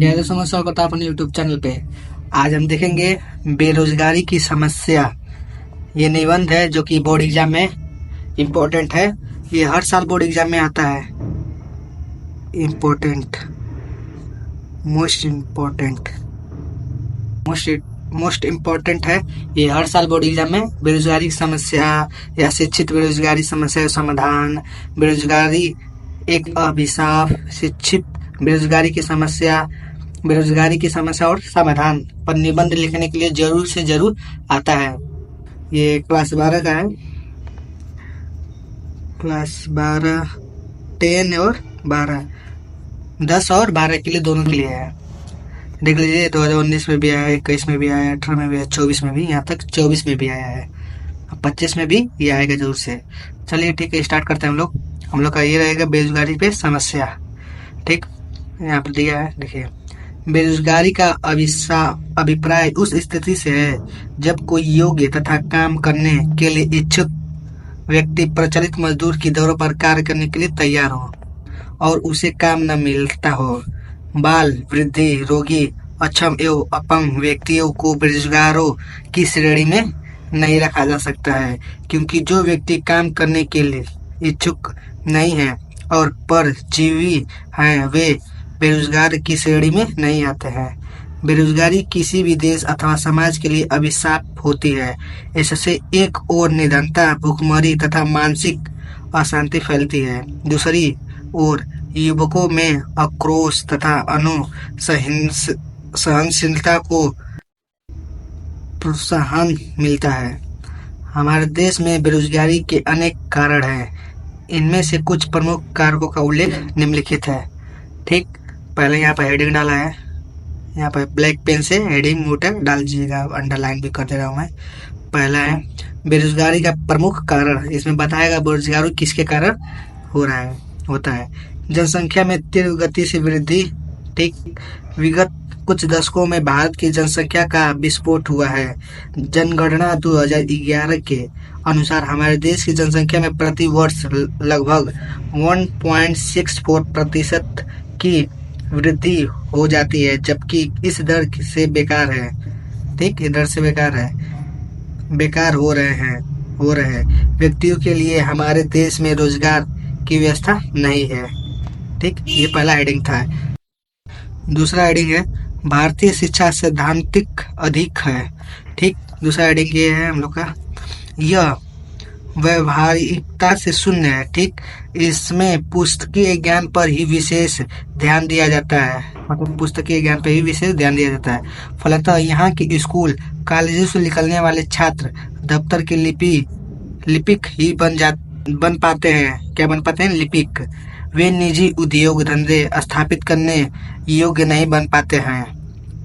जय समस्या बता अपने यूट्यूब चैनल पे। आज हम देखेंगे बेरोजगारी की समस्या। ये निबंध है जो कि बोर्ड एग्जाम में इम्पोर्टेंट है। ये हर साल बोर्ड एग्जाम में आता है। Important, most important, most important है। ये हर साल बोर्ड एग्जाम में बेरोजगारी की समस्या या शिक्षित बेरोजगारी समस्या का समाधान, बेरोजगारी एक अभिशाप, शिक्षित बेरोजगारी की समस्या और समाधान पर निबंध लिखने के लिए जरूर से जरूर आता है। ये क्लास 12 का है। क्लास 12, 10 और 12, 10 और 12 के लिए, दोनों के लिए है। देख लीजिए 2019 में भी आया है, 21 में भी आया है, 18 में भी आया, 24 में भी, यहाँ तक 24 में भी आया है। 25 में भी ये आएगा जरूर से। चलिए ठीक है, स्टार्ट करते हैं हम लोग का ये रहेगा बेरोजगारी पे समस्या। ठीक, यहाँ पर दिया है, देखिए। बेरोजगारी का अभिप्राय उस स्थिति से है जब कोई योग्य तथा काम करने के लिए इच्छुक व्यक्ति प्रचलित मजदूर की दरों पर कार्य करने के लिए तैयार हो और उसे काम न मिलता हो। बाल, वृद्धि, रोगी, अक्षम एवं अपंग व्यक्तियों को बेरोजगारों की श्रेणी में नहीं रखा जा सकता है, क्योंकि जो व्यक्ति काम करने के लिए इच्छुक नहीं है और परजीवी हैं, वे बेरोजगार की श्रेणी में नहीं आते हैं। बेरोजगारी किसी भी देश अथवा समाज के लिए अभिशाप होती है। इससे एक ओर निर्धनता, भूखमरी तथा मानसिक अशांति फैलती है, दूसरी ओर युवकों में आक्रोश तथा सहनशीलता को प्रोत्साहन मिलता है। हमारे देश में बेरोजगारी के अनेक कारण हैं। इनमें से कुछ प्रमुख कारकों का उल्लेख निम्नलिखित है। ठीक, पहले यहाँ पर हेडिंग डाला है, यहाँ पर ब्लैक पेन से हेडिंग मोटा डाल दीजिएगा, अंडरलाइन भी कर दे रहा हूँ मैं। पहला है बेरोजगारी का प्रमुख कारण। इसमें बताएगा बेरोजगारी किसके कारण होता है। जनसंख्या में तीव्र गति से वृद्धि। ठीक, विगत कुछ दशकों में भारत की जनसंख्या का विस्फोट हुआ है। जनगणना 2011 के अनुसार हमारे देश की जनसंख्या में प्रति वर्ष लगभग 1.64% की वृद्धि हो जाती है, जबकि इस दर से बेकार है। ठीक, इधर से बेकार हो रहे हैं व्यक्तियों के लिए हमारे देश में रोजगार की व्यवस्था नहीं है। ठीक, ये पहला हेडिंग था। दूसरा हेडिंग है भारतीय शिक्षा सैद्धांतिक अधिक है। ठीक, दूसरा हेडिंग ये है हम लोग का, यह व्यवहारिकता से शून्य है। ठीक, इसमें पुस्तकीय ज्ञान पर ही विशेष ध्यान दिया जाता है, मतलब पुस्तकीय ज्ञान पर ही विशेष ध्यान दिया जाता है। फलतः यहाँ के स्कूल कॉलेजों से निकलने वाले छात्र दफ्तर के लिपिक ही बन पाते हैं। क्या बन पाते हैं? लिपिक। वे निजी उद्योग धंधे स्थापित करने योग्य नहीं बन पाते हैं।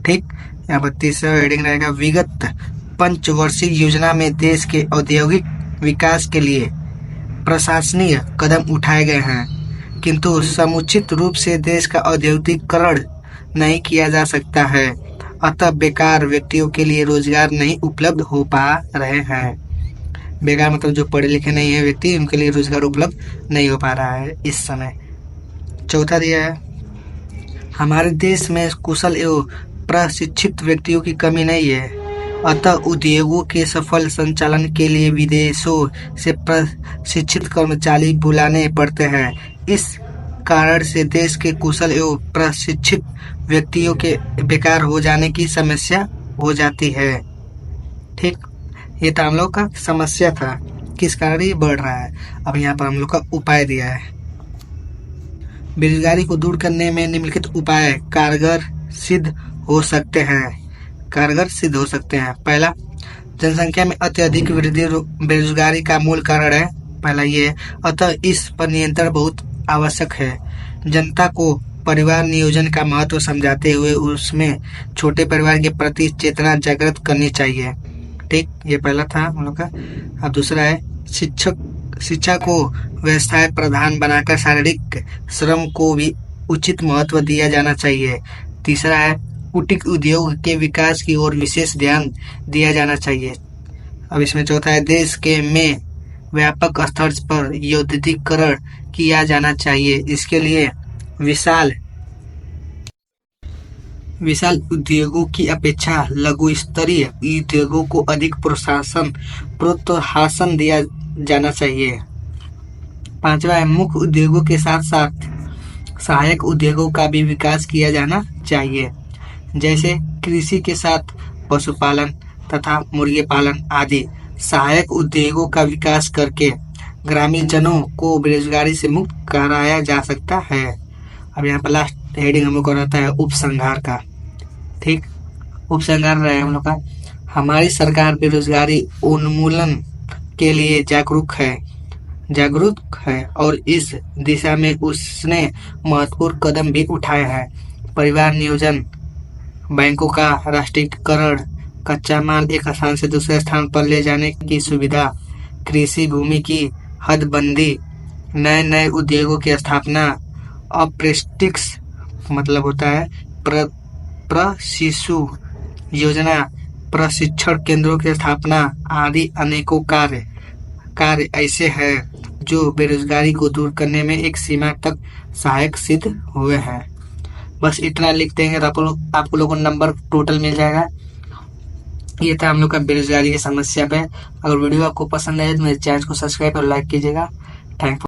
ठीक, यहाँ पर तीसरा हेडिंग रहेगा विगत पंचवर्षीय योजना में देश के औद्योगिक विकास के लिए प्रशासनिक कदम उठाए गए हैं, किंतु समुचित रूप से देश का औद्योगिकरण नहीं किया जा सकता है। अतः बेकार व्यक्तियों के लिए रोजगार नहीं उपलब्ध हो पा रहे हैं। बेकार मतलब जो पढ़े लिखे नहीं है व्यक्ति, उनके लिए रोजगार उपलब्ध नहीं हो पा रहा है इस समय। चौथा दिया है हमारे देश में कुशल एवं प्रशिक्षित व्यक्तियों की कमी नहीं है, अतः उद्योगों के सफल संचालन के लिए विदेशों से प्रशिक्षित कर्मचारी बुलाने पड़ते हैं। इस कारण से देश के कुशल एवं प्रशिक्षित व्यक्तियों के बेकार हो जाने की समस्या हो जाती है। ठीक, ये तो हम लोग का समस्या था, किस कारण ये बढ़ रहा है। अब यहाँ पर हम लोग का उपाय दिया है। बेरोजगारी को दूर करने में निम्नलिखित उपाय कारगर सिद्ध हो सकते हैं। पहला, जनसंख्या में अत्यधिक वृद्धि बेरोजगारी का मूल कारण है। पहला ये है, अतः इस पर नियंत्रण बहुत आवश्यक है। जनता को परिवार नियोजन का महत्व समझाते हुए उसमें छोटे परिवार के प्रति चेतना जागृत करनी चाहिए। ठीक, ये पहला था हम लोग का। अब दूसरा है शिक्षा को व्यवसाय प्रधान बनाकर शारीरिक श्रम को भी उचित महत्व दिया जाना चाहिए। तीसरा है कुटीर उद्योग के विकास की ओर विशेष ध्यान दिया जाना चाहिए। अब इसमें चौथा है देश के में व्यापक स्तर पर औद्योगिकीकरण किया जाना चाहिए। इसके लिए विशाल विशाल उद्योगों की अपेक्षा लघु स्तरीय उद्योगों को अधिक प्रोत्साहन दिया जाना चाहिए। 5वां है, मुख्य उद्योगों के साथ साथ सहायक उद्योगों का भी विकास किया जाना चाहिए, जैसे कृषि के साथ पशुपालन तथा मुर्गी पालन आदि सहायक उद्योगों का विकास करके ग्रामीण जनों को बेरोजगारी से मुक्त कराया जा सकता है। अब यहाँ पर लास्ट हेडिंग हम लोग का रहता है उपसंहार का। ठीक, उपसंहार रहे हम लोग का, हमारी सरकार बेरोजगारी उन्मूलन के लिए जागरूक है और इस दिशा में उसने महत्वपूर्ण कदम भी उठाए हैं। परिवार नियोजन, बैंकों का राष्ट्रीयकरण, कच्चा माल एक स्थान से दूसरे स्थान पर ले जाने की सुविधा, कृषि भूमि की हदबंदी, नए उद्योगों की स्थापना, अप्रेंटिस मतलब होता है प्रशिशु योजना, प्रशिक्षण केंद्रों की स्थापना आदि अनेकों कार्य ऐसे हैं जो बेरोजगारी को दूर करने में एक सीमा तक सहायक सिद्ध हुए हैं। बस इतना लिख देंगे तो आपको लोगों को नंबर टोटल मिल जाएगा। ये था हम लोग का बेरोजगारी की समस्या पे। अगर वीडियो आपको पसंद आए तो मेरे चैनल को सब्सक्राइब और लाइक कीजिएगा। Thank you.